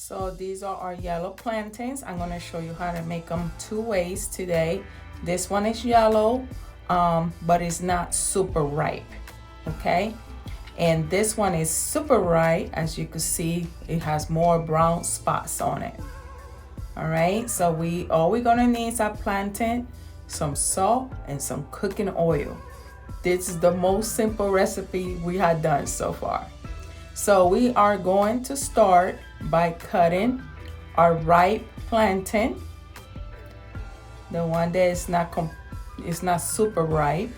So these are our yellow plantains. I'm gonna show you how to make them two ways today. This one is yellow, but it's not super ripe, okay? And this one is super ripe. As you can see, it has more brown spots on it. All right, so all we're gonna need is our plantain, some salt, and some cooking oil. This is the most simple recipe we had done so far. So we are going to start by cutting our ripe plantain, the one that is not super ripe,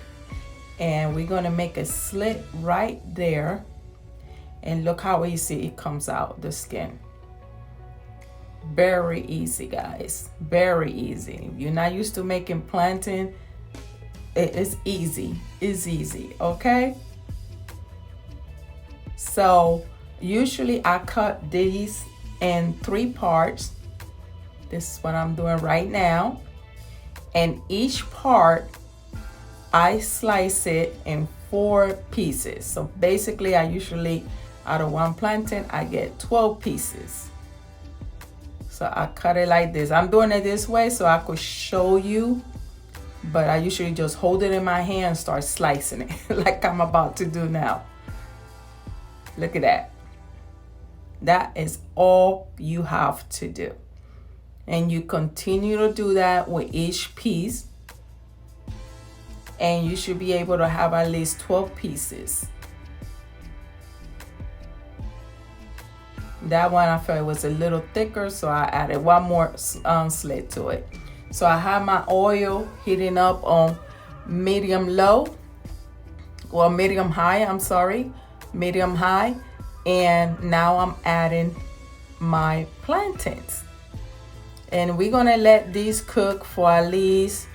and we're gonna make a slit right there, and look how easy it comes out the skin. Very easy, guys, very easy. If you're not used to making plantain, it's easy. It's easy, okay? So usually I cut these in 3 parts. This is what I'm doing right now. And each part, I slice it in 4 pieces. So basically I usually, out of 1 plantain, I get 12 pieces. So I cut it like this. I'm doing it this way so I could show you, but I usually just hold it in my hand and start slicing it like I'm about to do now. Look at that. That is all you have to do. And you continue to do that with each piece. And you should be able to have at least 12 pieces. That one I felt it was a little thicker, so I added 1 more slit to it. So I have my oil heating up on medium high, medium high. And now I'm adding my plantains. And we're gonna let these cook for at least,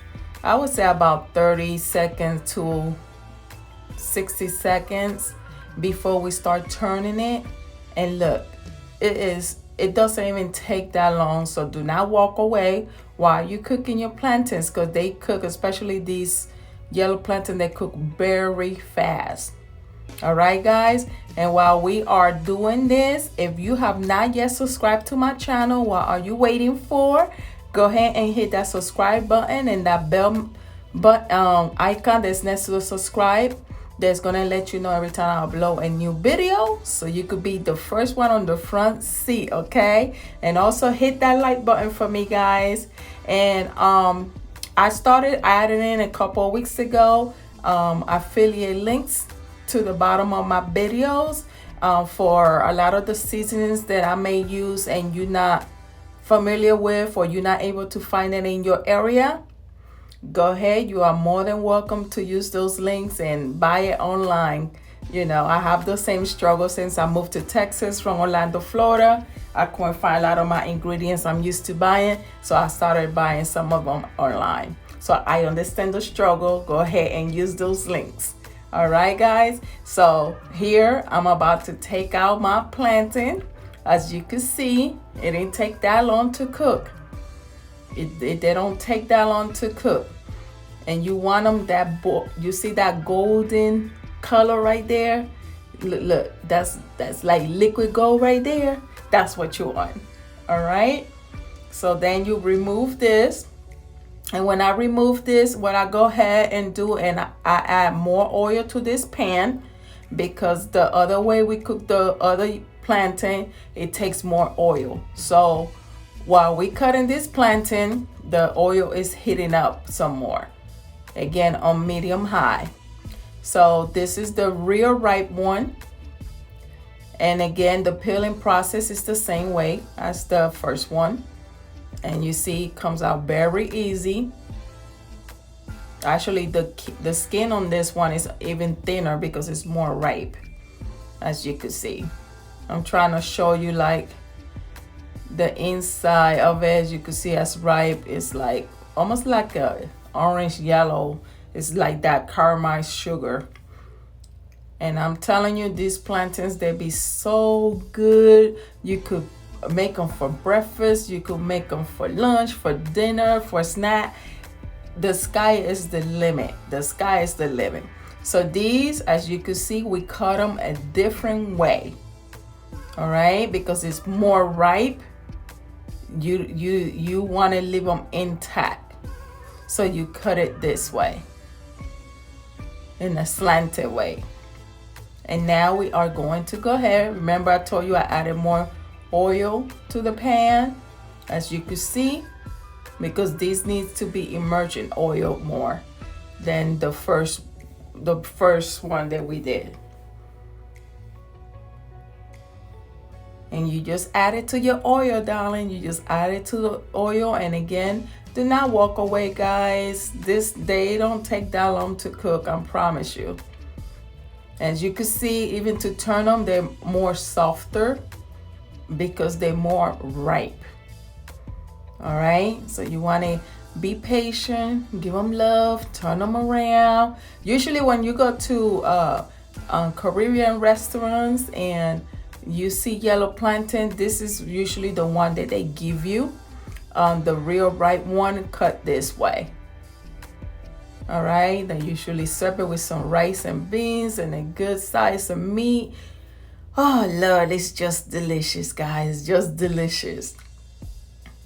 I would say about 30 seconds to 60 seconds before we start turning it. And look, it doesn't even take that long, so do not walk away while you're cooking your plantains, because they cook, especially these yellow plantains, they cook very fast. All right, guys, and while we are doing this, if you have not yet subscribed to my channel, what are you waiting for? Go ahead and hit that subscribe button and that bell icon that's next to the subscribe. That's gonna let you know every time I upload a new video, so you could be the first one on the front seat, okay? And also hit that like button for me, guys. And I started adding in a couple of weeks ago affiliate links to the bottom of my videos for a lot of the seasonings that I may use and you're not familiar with, or you're not able to find it in your area. Go ahead, you are more than welcome to use those links and buy it online. You know, I have the same struggle since I moved to Texas from Orlando, Florida. I couldn't find a lot of my ingredients I'm used to buying, so I started buying some of them online. So I understand the struggle. Go ahead and use those links. All right, guys. So here I'm about to take out my plantain. As you can see, it didn't take that long to cook. They don't take that long to cook. And you want them you see that golden color right there? Look, that's like liquid gold right there. That's what you want. All right. So then you remove this. And when I remove this, what I go ahead and do, and I add more oil to this pan, because the other way we cook the other plantain, it takes more oil. So while we cutting this plantain, the oil is heating up some more. Again, on medium high. So this is the real ripe one. And again, the peeling process is the same way as the first one. And you see it comes out very easy. Actually, the skin on this one is even thinner because it's more ripe, as you can see. I'm trying to show you like the inside of it. As you can see, as ripe, it's like almost like a orange yellow. It's like that caramelized sugar. And I'm telling you, these plantains, they be so good. You could make them for breakfast, you could make them for lunch, for dinner, for snack. The sky is the limit. The sky is the limit. So these, as you can see, we cut them a different way. all right, because it's more ripe. You want to leave them intact, so you cut it this way, in a slanted way. And now we are going to go ahead. Remember, I told you I added more oil to the pan, as you can see, because this needs to be immersed in oil more than the first one that we did. And you just add it to your oil, darling. You just add it to the oil. And again, do not walk away, guys. They don't take that long to cook, I promise you. As you can see, even to turn them, they're more softer because they're more ripe. All right, so you want to be patient, give them love, turn them around. Usually when you go to Caribbean restaurants and you see yellow plantain, this is usually the one that they give you. The real ripe one cut this way. All right, they usually serve it with some rice and beans and a good size of meat. Oh Lord, it's just delicious, guys, just delicious.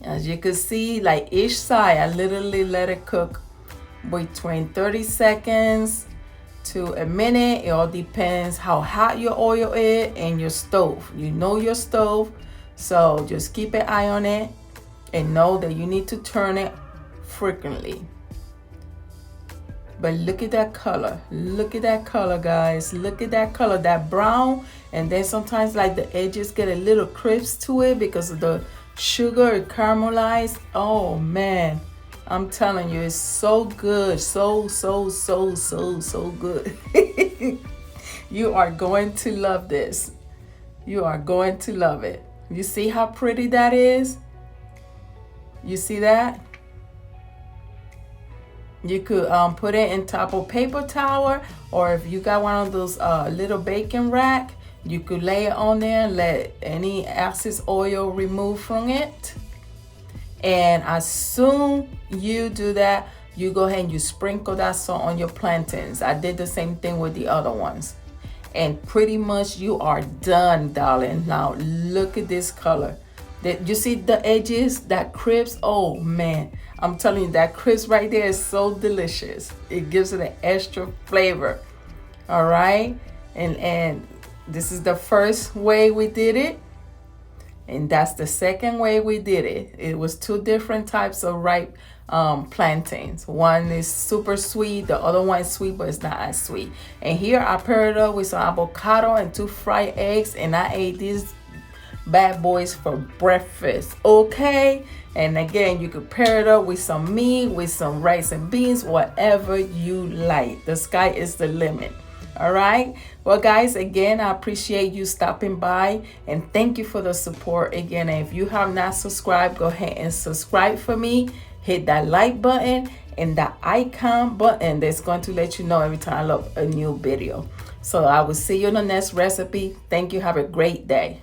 As you can see, like each side, I literally let it cook between 30 seconds to a minute. It all depends how hot your oil is and your stove. You know your stove, so just keep an eye on it and know that you need to turn it frequently. But look at that color. Look at that color, guys. Look at that color, that brown. And then sometimes like the edges get a little crisp to it because of the sugar caramelized. Oh man, I'm telling you, it's so good. So good. You are going to love this. You are going to love it. You see how pretty that is? You see that? You could put it in top of paper towel, or if you got one of those little baking rack, you could lay it on there and let any excess oil remove from it. And as soon you do that, you go ahead and you sprinkle that salt on your plantains. I did the same thing with the other ones. And pretty much you are done, darling. Now look at this color. You see the edges, that crisp? Oh man, I'm telling you, that crisp right there is so delicious. It gives it an extra flavor. All right, and this is the first way we did it, and that's the second way we did it. It was two different types of ripe plantains. One is super sweet, the other one is sweet, but it's not as sweet. And here I paired it up with some avocado and 2 fried eggs, and I ate these bad boys for breakfast. Okay, and again, you could pair it up with some meat, with some rice and beans, whatever you like. The sky is the limit. All right, well guys, again, I appreciate you stopping by, and thank you for the support again. And if you have not subscribed, go ahead and subscribe for me. Hit that like button and that icon button that's going to let you know every time I upload a new video. So I will see you in the next recipe. Thank you. Have a great day.